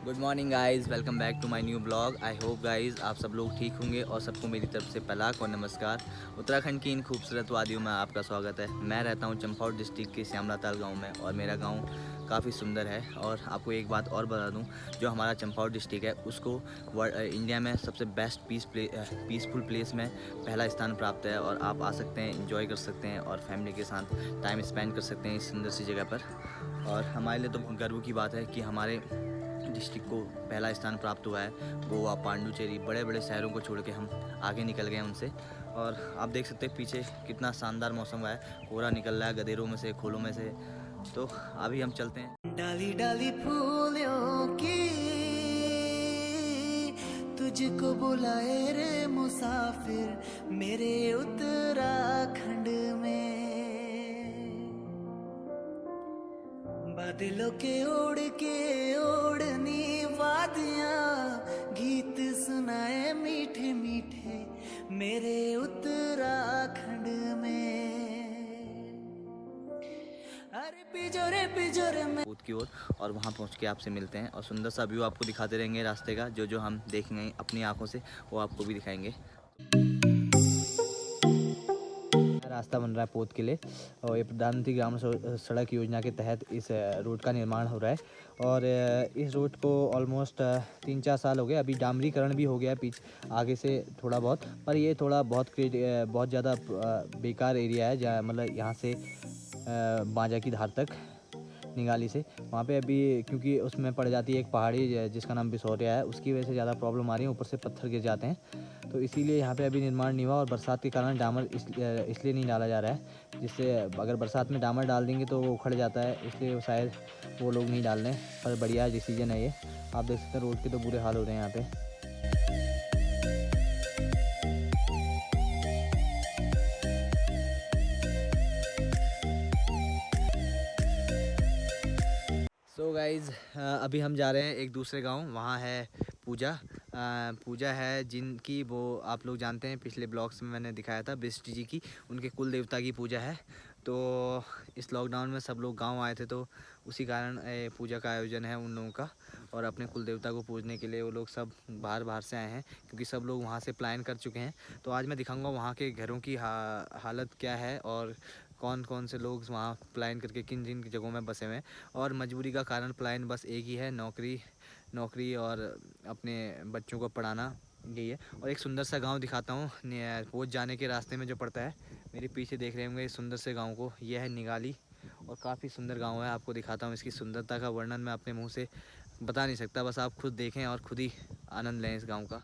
Good morning guys, welcome back to my new blog. I hope guys आप सब लोग ठीक होंगे और सबको मेरी तरफ से पलाक और नमस्कार। उत्तराखंड की इन खूबसूरत वादियों में आपका स्वागत है। मैं रहता हूँ चंपावत डिस्ट्रिक्ट के श्यामलाताल गांव में और मेरा गांव काफ़ी सुंदर है। और आपको एक बात और बता दूं, जो हमारा चंपावत डिस्ट्रिक्ट है उसको इंडिया में सबसे बेस्ट पीसफुल प्लेस में पहला स्थान प्राप्त है। और आप आ सकते हैं, इंजॉय कर सकते हैं और फैमिली के साथ टाइम स्पेंड कर सकते हैं इस सुंदर सी जगह पर। और हमारे लिए तो गर्व की बात है कि हमारे डिस्ट्रिक्ट को पहला स्थान प्राप्त हुआ है। गोवा, पांडुचेरी, बड़े बड़े शहरों को छोड़ के हम आगे निकल गए उनसे। और आप देख सकते हैं पीछे कितना शानदार मौसम है, कोहरा निकल रहा है गधेरों में से, खोलों में से। तो अभी हम चलते हैं। डाली डाली फूलों की तुझको बुलाए रे मुसाफिर मेरे उत्तराखंड में। बादलों के ओढ़ के ओढ़नी वादियाँ गीत सुनाए मीठे मीठे मेरे उत्तराखंड में। अरे पिजोरे पिजोरे में कूद की ओर और वहाँ पहुँच के आपसे मिलते हैं और सुंदर सा व्यू आपको दिखाते रहेंगे रास्ते का। जो जो हम देखेंगे अपनी आंखों से वो आपको भी दिखाएंगे। रास्ता बन रहा है पोत के लिए और ये प्रधानमंत्री ग्राम सड़क योजना के तहत इस रोड का निर्माण हो रहा है। और इस रोड को ऑलमोस्ट 3-4 साल हो गए। अभी डामरीकरण भी हो गया है पीछे आगे से थोड़ा बहुत, पर ये थोड़ा बहुत ज़्यादा बेकार एरिया है, जहाँ मतलब यहाँ से बांजा की धार तक निगाली से वहाँ पे अभी, क्योंकि उसमें पड़ जाती है एक पहाड़ी जिसका नाम बिसौरिया है, उसकी वजह से ज़्यादा प्रॉब्लम आ रही है, ऊपर से पत्थर गिर जाते हैं। तो इसीलिए यहाँ पे अभी निर्माण नहीं हुआ और बरसात के कारण डामर इसलिए नहीं डाला जा रहा है, जिससे अगर बरसात में डामर डाल देंगे तो वो उखड़ जाता है, इसलिए शायद वो लोग नहीं डाल रहे हैं। पर बढ़िया डिसीजन है ये। आप देख सकते हैं रोड के तो बुरे हाल हो रहे हैं यहाँ पे। सो गाइज़, अभी हम जा रहे हैं एक दूसरे गांव। वहाँ है पूजा है जिनकी, वो आप लोग जानते हैं, पिछले ब्लॉग्स में मैंने दिखाया था, बिष्ट जी की, उनके कुल देवता की पूजा है। तो इस लॉकडाउन में सब लोग गांव आए थे, तो उसी कारण पूजा का आयोजन है उन लोगों का। और अपने कुल देवता को पूजने के लिए वो लोग सब बाहर से आए हैं, क्योंकि सब लोग वहाँ से प्लान कर चुके हैं। तो आज मैं दिखाऊंगा वहाँ के घरों की हालत क्या है और कौन कौन से लोग वहाँ प्लान करके किन जिन जगहों में बसे हुए हैं। और मजबूरी का कारण प्लान बस एक ही है, नौकरी और अपने बच्चों को पढ़ाना, यही है। और एक सुंदर सा गांव दिखाता हूँ पोत जाने के रास्ते में जो पड़ता है। मेरे पीछे देख रहे होंगे इस सुंदर से गांव को, यह है निगाली और काफ़ी सुंदर गांव है। आपको दिखाता हूँ, इसकी सुंदरता का वर्णन मैं अपने मुँह से बता नहीं सकता, बस आप खुद देखें और खुद ही आनंद लें इस गाँव का।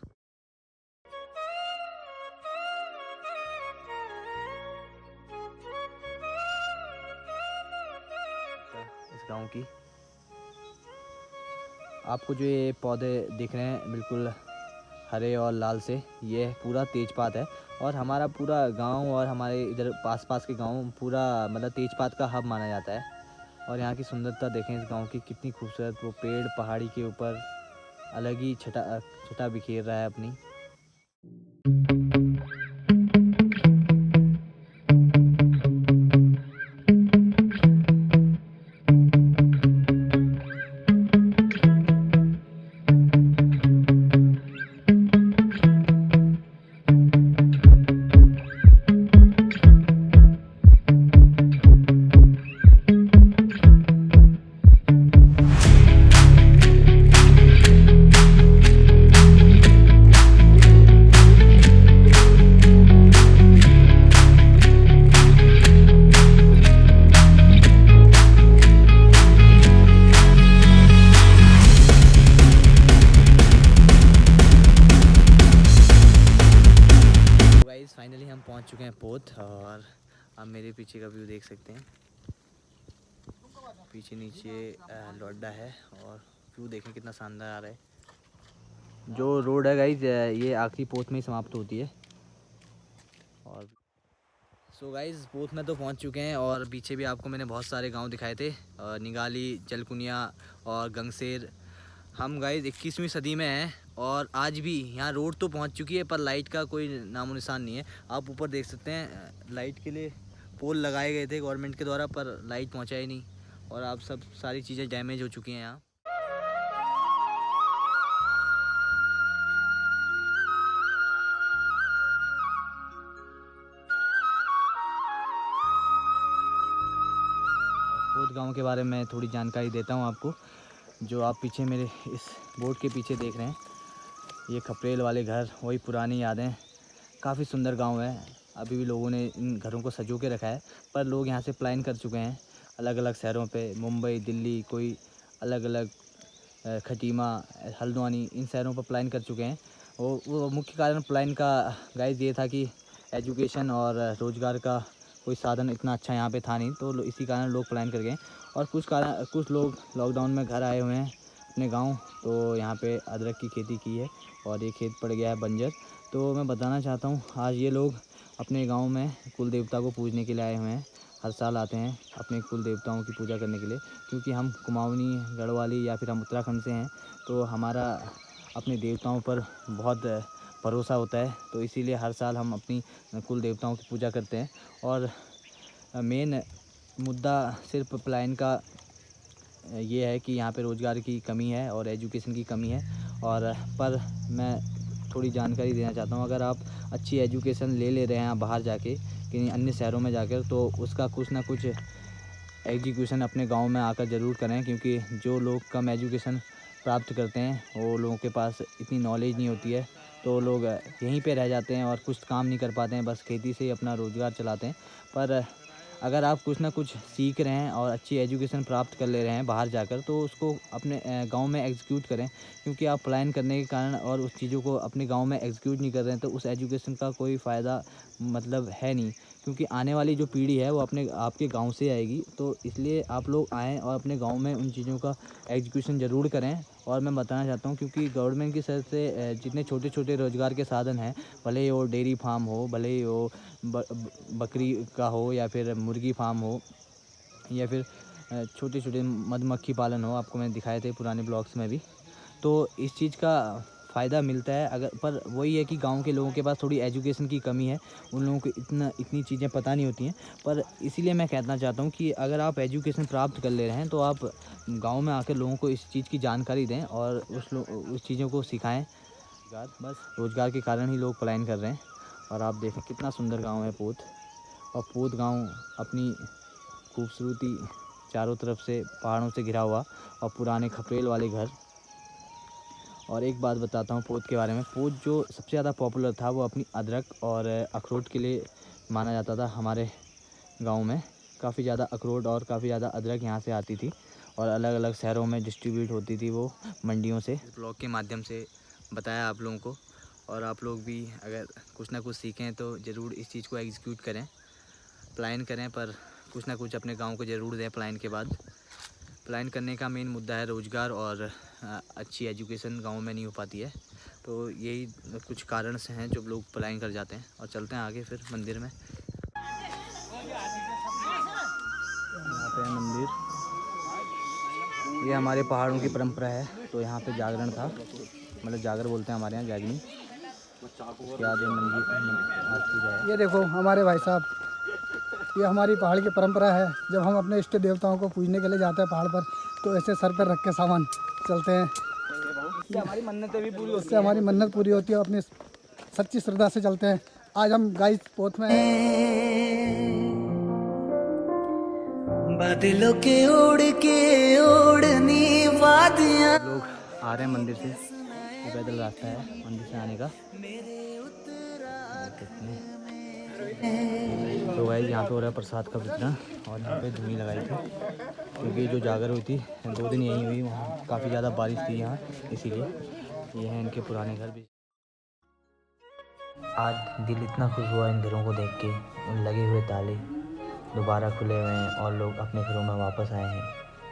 इस गांव की आपको जो ये पौधे दिख रहे हैं बिल्कुल हरे और लाल से, ये पूरा तेजपात है। और हमारा पूरा गांव और हमारे इधर पास के गांव पूरा मतलब तेजपात का हब माना जाता है। और यहाँ की सुंदरता देखें इस गांव की, कितनी खूबसूरत। वो पेड़ पहाड़ी के ऊपर अलग ही छटा बिखेर रहा है अपनी। फाइनली हम पहुंच चुके हैं पोत और आप मेरे पीछे का व्यू देख सकते हैं। पीछे नीचे लौड्डा है और व्यू देखें कितना शानदार आ रहा है। जो रोड है गाइज ये आखिरी पोत में ही समाप्त होती है। और सो गाइज पोत में तो पहुंच चुके हैं और पीछे भी आपको मैंने बहुत सारे गांव दिखाए थे, निगाली, जलकुनिया और गंगसेर। हम गाइज 21वीं सदी में हैं और आज भी यहाँ रोड तो पहुँच चुकी है पर लाइट का कोई नामो निशान नहीं है। आप ऊपर देख सकते हैं लाइट के लिए पोल लगाए गए थे गवर्नमेंट के द्वारा, पर लाइट पहुँचा ही नहीं। और आप सब सारी चीज़ें डैमेज हो चुकी हैं यहाँ। पोत गांव के बारे में थोड़ी जानकारी देता हूं आपको। जो आप पीछे मेरे इस बोट के पीछे देख रहे हैं, ये खपरेल वाले घर, वही पुरानी यादें। काफ़ी सुंदर गांव है। अभी भी लोगों ने इन घरों को सजो के रखा है, पर लोग यहाँ से पलायन कर चुके हैं अलग अलग शहरों पे, मुंबई, दिल्ली, कोई अलग अलग खटीमा, हल्द्वानी, इन शहरों पर पलायन कर चुके हैं। वो मुख्य कारण पलायन का गाइस ये था कि एजुकेशन और रोज़गार का कोई साधन इतना अच्छा यहाँ पे था नहीं, तो इसी कारण लोग पलायन कर गए। और कुछ लोग लॉकडाउन में घर आए हुए हैं अपने गांव, तो यहाँ पे अदरक की खेती की है और ये खेत पड़ गया है बंजर। तो मैं बताना चाहता हूँ, आज ये लोग अपने गांव में कुल देवता को पूजने के लिए आए हुए हैं। हर साल आते हैं अपने कुल देवताओं की पूजा करने के लिए, क्योंकि हम कुमाऊनी, गढ़वाली या फिर हम उत्तराखंड से हैं, तो हमारा अपने देवताओं पर बहुत भरोसा होता है। तो इसीलिए हर साल हम अपनी कुल देवताओं की पूजा करते हैं। और मेन मुद्दा सिर्फ पलायन का ये है कि यहाँ पे रोज़गार की कमी है और एजुकेशन की कमी है। और पर मैं थोड़ी जानकारी देना चाहता हूँ, अगर आप अच्छी एजुकेशन ले रहे हैं बाहर जाके, कहीं अन्य शहरों में जाकर, तो उसका कुछ ना कुछ एजुकेशन अपने गांव में आकर ज़रूर करें। क्योंकि जो लोग कम एजुकेशन प्राप्त करते हैं, वो लोगों के पास इतनी नॉलेज नहीं होती है, तो लोग यहीं पे रह जाते हैं और कुछ काम नहीं कर पाते हैं, बस खेती से ही अपना रोज़गार चलाते हैं। पर अगर आप कुछ ना कुछ सीख रहे हैं और अच्छी एजुकेशन प्राप्त कर ले रहे हैं बाहर जाकर, तो उसको अपने गांव में एग्जीक्यूट करें। क्योंकि आप पलायन करने के कारण और उस चीज़ों को अपने गांव में एग्जीक्यूट नहीं कर रहे हैं, तो उस एजुकेशन का कोई फ़ायदा मतलब है नहीं। क्योंकि आने वाली जो पीढ़ी है वो अपने आपके गांव से आएगी, तो इसलिए आप लोग आएँ और अपने गांव में उन चीज़ों का एग्जीक्यूशन ज़रूर करें। और मैं बताना चाहता हूँ, क्योंकि गवर्नमेंट की तरफ से जितने छोटे छोटे रोज़गार के साधन हैं, भले ही वो डेयरी फार्म हो, भले ही वो बकरी का हो, या फिर मुर्गी फार्म हो, या फिर छोटे छोटे मधुमक्खी पालन हो, आपको मैंने दिखाए थे पुराने ब्लॉग्स में भी, तो इस चीज़ का फ़ायदा मिलता है। अगर पर वही है कि गांव के लोगों के पास थोड़ी एजुकेशन की कमी है, उन लोगों को इतनी चीज़ें पता नहीं होती हैं। पर इसीलिए मैं कहना चाहता हूं कि अगर आप एजुकेशन प्राप्त कर ले रहे हैं, तो आप गांव में आकर लोगों को इस चीज़ की जानकारी दें और उस चीज़ों को सिखाएं। बस रोज़गार के कारण ही लोग पलायन कर रहे हैं। और आप देखें कितना सुंदर गाँव है पोत। और पोत गाँव अपनी खूबसूरती, चारों तरफ से पहाड़ों से घिरा हुआ और पुराने खपरेल वाले घर। और एक बात बताता हूँ पोत के बारे में, पोत जो सबसे ज़्यादा पॉपुलर था वो अपनी अदरक और अखरोट के लिए माना जाता था। हमारे गांव में काफ़ी ज़्यादा अखरोट और काफ़ी ज़्यादा अदरक यहाँ से आती थी और अलग अलग शहरों में डिस्ट्रीब्यूट होती थी वो मंडियों से। इस ब्लॉग के माध्यम से बताया आप लोगों को, और आप लोग भी अगर कुछ ना कुछ सीखें तो ज़रूर इस चीज़ को एग्जीक्यूट करें, पलायन करें, पर कुछ ना कुछ अपने गाँव को ज़रूर दें पलायन के बाद। पलायन करने का मेन मुद्दा है रोज़गार, और अच्छी एजुकेशन गांव में नहीं हो पाती है। तो यही कुछ कारण से हैं जो लोग पलायन कर जाते हैं। और चलते हैं आगे फिर मंदिर में। यहाँ पे है मंदिर। ये हमारे पहाड़ों की परंपरा है, तो यहाँ पे जागरण था, मतलब जागर बोलते हैं हमारे यहाँ, जागनी। उसके बाद मंदिर आज पूजा है। ये देखो हमारे भाई साहब, ये हमारी पहाड़ की परंपरा है। जब हम अपने इष्ट देवताओं को पूजने के लिए जाते हैं पहाड़ पर, तो ऐसे सर पर रख के सामान चलते हैं। इससे हमारी मन्नतें भी पूरी होती हैं। इससे हमारी मन्नत पूरी होती है, अपनी सच्ची श्रद्धा से चलते हैं। आज हम गाइस पोत में बादलों के उड़ के ओढ़नी वादियां। लोग आ रहे हैं मंदिर से, पैदल रास्ता है मंदिर से आने का। तो गाइस यहाँ पे हो रहा है प्रसाद का वितरण, और यहाँ पे धुनी लगाई थी, क्योंकि जो जागर हुई थी 2 दिन यहीं हुई, वहाँ काफ़ी ज़्यादा बारिश थी यहाँ, इसीलिए। ये हैं इनके पुराने घर भी। आज दिल इतना खुश हुआ इन घरों को देख के। उन लगे हुए ताले दोबारा खुले हुए हैं और लोग अपने घरों में वापस आए हैं,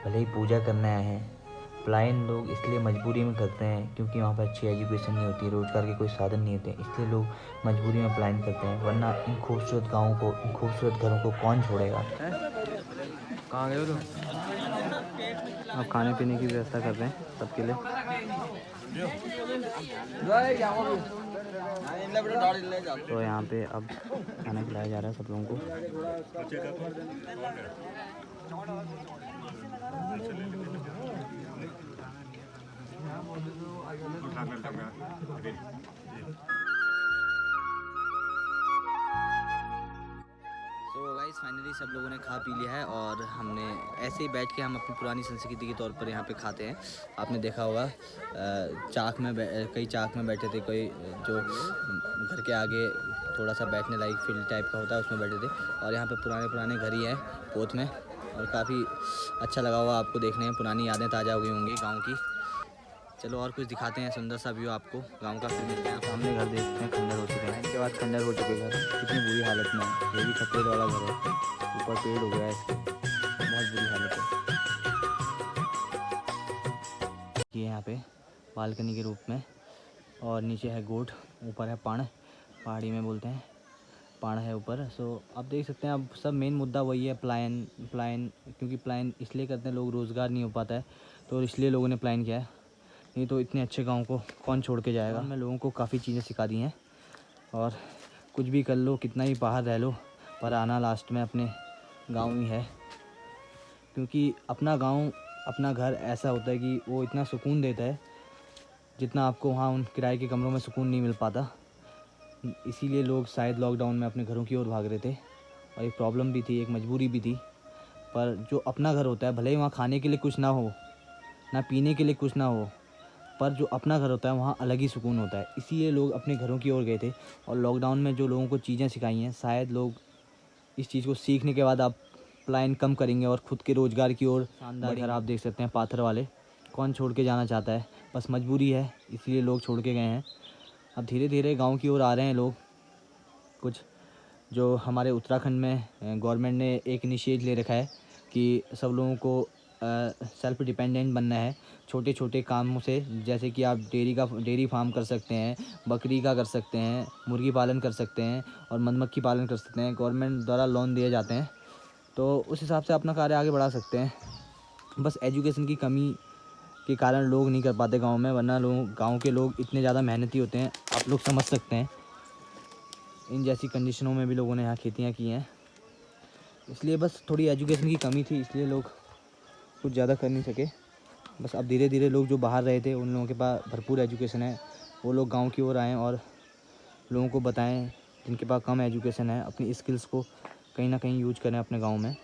भले ही पूजा करने आए हैं। पलायन लोग इसलिए मजबूरी में करते हैं क्योंकि वहाँ पर अच्छी एजुकेशन नहीं होती, रोज़गार के कोई साधन नहीं होते, इसलिए लोग मजबूरी में पलायन करते हैं। वरना इन खूबसूरत गाँवों को, इन खूबसूरत घरों को कौन छोड़ेगा। कहाँ गए हो लोग? अब खाने पीने की व्यवस्था कर रहे हैं सबके लिए। तो यहाँ पे अब खाना खिलाया जा रहा है सब लोगों को। सो गाइस फाइनली फाइनली सब लोगों ने खा पी लिया है और हमने ऐसे ही बैठ के हम अपनी पुरानी संस्कृति के तौर पर यहाँ पे खाते हैं। आपने देखा होगा कई चाक में बैठे थे, कोई जो घर के आगे थोड़ा सा बैठने लायक फील्ड टाइप का होता है उसमें बैठे थे। और यहाँ पे पुराने घर ही हैं पोत में, और काफ़ी अच्छा लगा होगा आपको देखने में, पुरानी यादें ताज़ा हुई होंगी गाँव की। चलो और कुछ दिखाते हैं सुंदर सा व्यू आपको गांव का, फिर मिलते हैं। सामने घर देखते हैं, खंडर हो चुके हैं। इनके बाद खंडर हो चुके घर, कितनी बुरी हालत में है। ये भी सफ़ेद वाला घर है, ऊपर पेड़ हो गया है इसके, बहुत बुरी हालत है। ये यहाँ पे बालकनी के रूप में, और नीचे है गोट, ऊपर है पाण, पहाड़ी में बोलते हैं, पाण है ऊपर। सो आप देख सकते हैं, अब सब मेन मुद्दा वही है प्लायन, क्योंकि प्लायन इसलिए करते हैं लोग, रोज़गार नहीं हो पाता है तो इसलिए लोगों ने प्लायन किया है। नहीं तो इतने अच्छे गांव को कौन छोड़ के जाएगा। मैं लोगों को काफ़ी चीज़ें सिखा दी हैं, और कुछ भी कर लो, कितना ही बाहर रह लो, पर आना लास्ट में अपने गांव ही है। क्योंकि अपना गांव, अपना घर ऐसा होता है कि वो इतना सुकून देता है जितना आपको वहाँ उन किराए के कमरों में सुकून नहीं मिल पाता। इसीलिए लोग शायद लॉकडाउन में अपने घरों की ओर भाग रहे थे, और एक प्रॉब्लम भी थी, एक मजबूरी भी थी। पर जो अपना घर होता है, भले ही वहाँ खाने के लिए कुछ ना हो, ना पीने के लिए कुछ ना हो, पर जो अपना घर होता है वहाँ अलग ही सुकून होता है। इसीलिए लोग अपने घरों की ओर गए थे। और लॉकडाउन में जो लोगों को चीज़ें सिखाई हैं, शायद लोग इस चीज़ को सीखने के बाद आप पलायन कम करेंगे और ख़ुद के रोज़गार की ओर। शानदार घर आप देख सकते हैं पाथर वाले, कौन छोड़ के जाना चाहता है, बस मजबूरी है, इसलिए लोग छोड़ के गए हैं। अब धीरे धीरे गाँव की ओर आ रहे हैं लोग। कुछ जो हमारे उत्तराखंड में गवर्नमेंट ने एक इनिशिएटिव ले रखा है कि सब लोगों को सेल्फ डिपेंडेंट बनना है छोटे छोटे कामों से। जैसे कि आप डेयरी फार्म कर सकते हैं, बकरी का कर सकते हैं, मुर्गी पालन कर सकते हैं, और मधुमक्खी पालन कर सकते हैं। गवर्नमेंट द्वारा लोन दिए जाते हैं, तो उस हिसाब से अपना कार्य आगे बढ़ा सकते हैं। बस एजुकेशन की कमी के कारण लोग नहीं कर पाते गाँव में, वरना गाँव के लोग इतने ज़्यादा मेहनती होते हैं, आप लोग समझ सकते हैं। इन जैसी कंडीशनों में भी लोगों ने यहाँ खेतियाँ की हैं, इसलिए बस थोड़ी एजुकेशन की कमी थी, इसलिए लोग कुछ ज़्यादा कर नहीं सके। बस अब धीरे धीरे लोग जो बाहर रहे थे, उन लोगों के पास भरपूर एजुकेशन है, वो लोग गांव की ओर आएँ और लोगों को बताएं जिनके पास कम एजुकेशन है, अपनी स्किल्स को कहीं ना कहीं यूज करें अपने गांव में।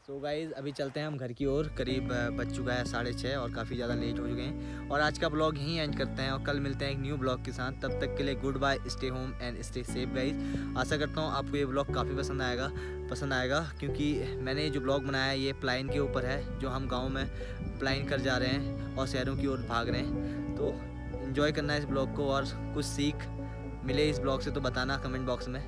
सो गाइज़ अभी चलते हैं हम घर की ओर। करीब बज चुका है 6:30 और काफ़ी ज़्यादा लेट हो चुके हैं। और आज का ब्लॉग यहीं एंड करते हैं, और कल मिलते हैं एक न्यू ब्लॉग के साथ। तब तक के लिए goodbye, stay home and stay safe guys. आशा करता हूँ आपको ये ब्लॉग काफ़ी पसंद आएगा, क्योंकि मैंने जो ब्लॉग बनाया है ये प्लायन के ऊपर है, जो हम गाँव में प्लायन कर जा रहे हैं और शहरों की ओर भाग रहे हैं। तो इन्जॉय करना है इस ब्लॉग को, और कुछ सीख मिले इस ब्लॉग से तो बताना कमेंट बॉक्स में।